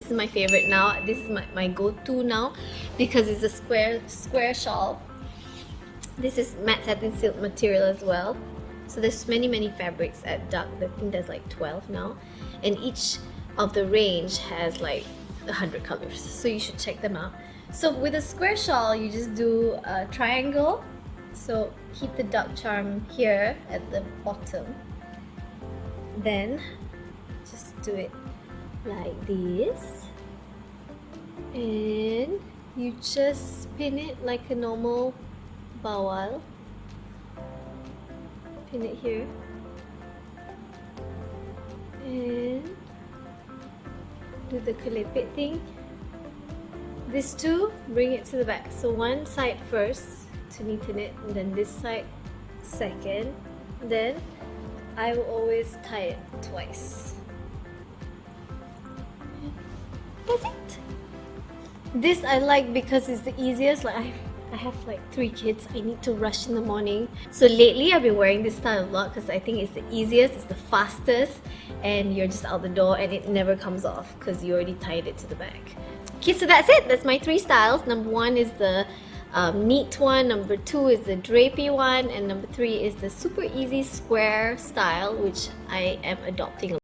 This is my favorite now. This is my go-to now because it's a square shawl. This is matte satin silk material as well. So there's many fabrics at Duck. I think there's like 12 now, and each of the range has like 100 colors, so you should check them out. So with a square shawl, you just do a triangle. So keep the duck charm here at the bottom, then just do it like this, and you just pin it like a normal bawal. Pin it here and do the kelipit thing. These two, bring it to the back. So one side first to neaten it, and then this side second. Then I will always tie it twice. That's it. This I like because it's the easiest. Like I have like 3 kids. I need to rush in the morning. So lately I've been wearing this style a lot because I think it's the easiest, it's the fastest, and you're just out the door and it never comes off because you already tied it to the back. Okay, so that's it. That's my 3 styles. Number 1 is the neat one, number 2 is the drapey one, and number 3 is the super easy square style, which I am adopting.